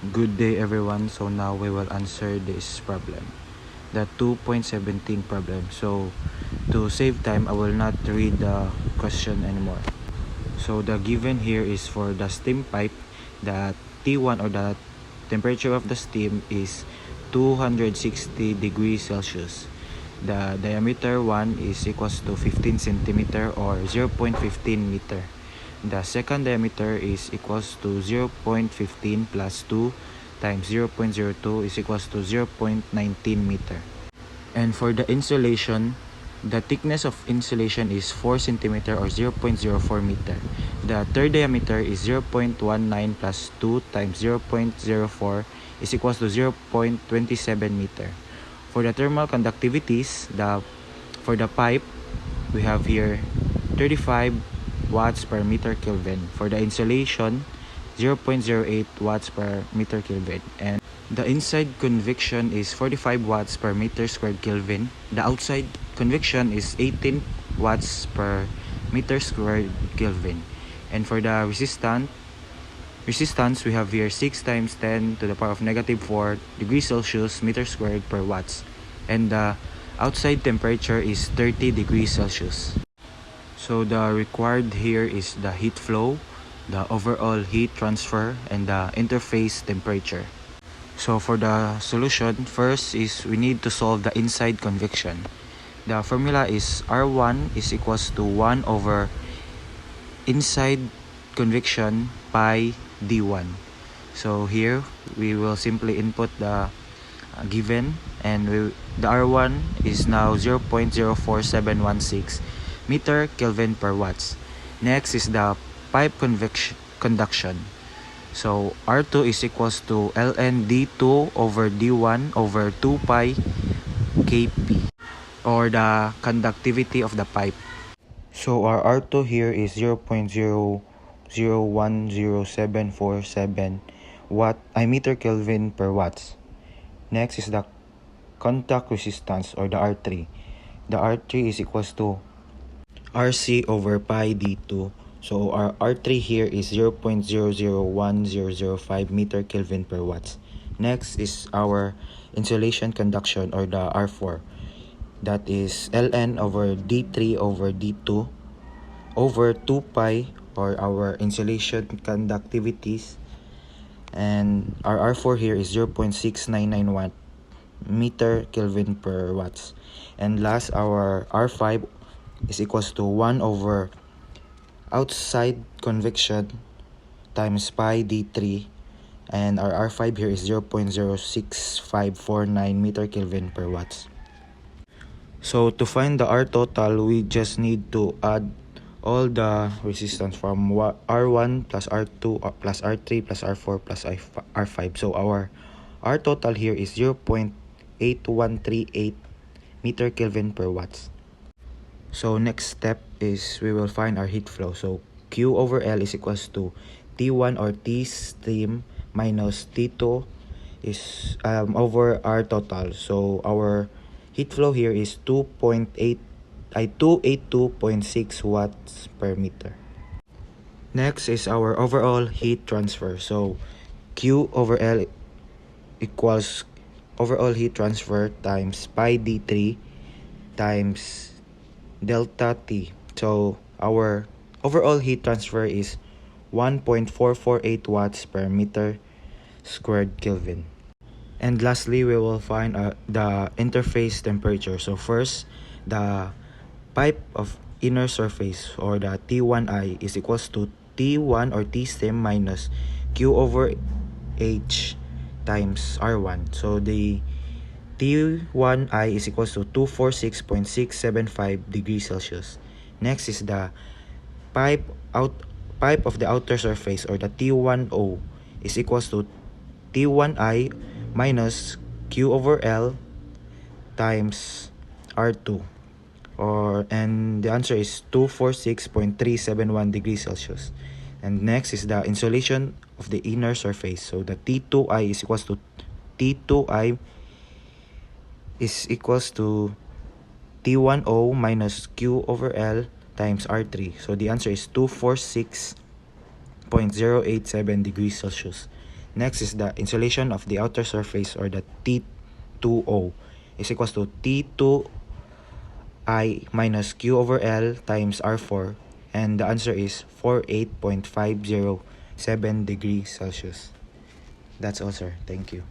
Good day everyone. So now we will answer this problem, the 2.17 problem. So to save time, I will not read the question anymore. So the given here is for the steam pipe, the T1 or the temperature of the steam is 260 degrees Celsius. The diameter 1 is equals to 15 centimeter or 0.15 meter. The second diameter is equals to 0.15 plus 2 times 0.02 is equals to 0.19 meter. And for the insulation, the thickness of insulation is 4 centimeter or 0.04 meter. The third diameter is 0.19 plus 2 times 0.04 is equals to 0.27 meter. For the thermal conductivities, for the pipe, we have here 35 watts per meter Kelvin. For the insulation, 0.08 watts per meter Kelvin. And the inside convection is 45 watts per meter squared Kelvin. The outside convection is 18 watts per meter squared Kelvin. And for the resistance, we have here 6 times 10 to the power of negative 4 degrees Celsius meter squared per watts. And the outside temperature is 30 degrees Celsius. So the required here is the heat flow, the overall heat transfer, and the interface temperature. So for the solution, first is we need to solve the inside convection. The formula is R1 is equals to 1 over inside convection pi D1. So here we will simply input the given, and the R1 is now 0.04716 meter Kelvin per watts. Next is the pipe conduction. So R2 is equals to ln D2 over D1 over 2 pi Kp, or the conductivity of the pipe. So our R2 here is 0.0010747 meter Kelvin per watts. Next is the contact resistance, or the R3. The R3 is equals to RC over pi D2. So our R3 here is 0.001005 meter Kelvin per watts. Next is our insulation conduction, or the R4. That is ln over D3 over D2 over 2 pi, or our insulation conductivities. And our R4 here is 0.6991 meter Kelvin per watts. And last, our R5 is equals to 1 over outside convection times pi D3, and our R5 here is 0.06549 meter Kelvin per watts. So to find the R total, we just need to add all the resistance from R1 plus R2 plus R3 plus R4 plus R5. So our R total here is 0.8138 meter Kelvin per watts. So next step is we will find our heat flow. So Q over L is equals to T1 or T steam minus T2 is over R total. So our heat flow here is 282.6 watts per meter. Next is our overall heat transfer. So Q over L equals overall heat transfer times pi D3 times delta T. So our overall heat transfer is 1.448 watts per meter squared Kelvin. And lastly, we will find the interface temperature. So first, the pipe of inner surface, or the T1I, is equals to T1 or T stem minus Q over H times R1. So the T1I is equals to 246.675 degrees Celsius. Next is the pipe of the outer surface, or the T1O, is equals to T1I minus Q over L times R2, and the answer is 246.371 degrees Celsius. And next is the insulation of the inner surface. So the T2I is equals to T2I is equals to T1O minus Q over L times R3. So the answer is 246.087 degrees Celsius. Next is the insulation of the outer surface, or the T2O, is equals to T2I minus Q over L times R4, and the answer is 48.507 degrees Celsius. That's all, sir. Thank you.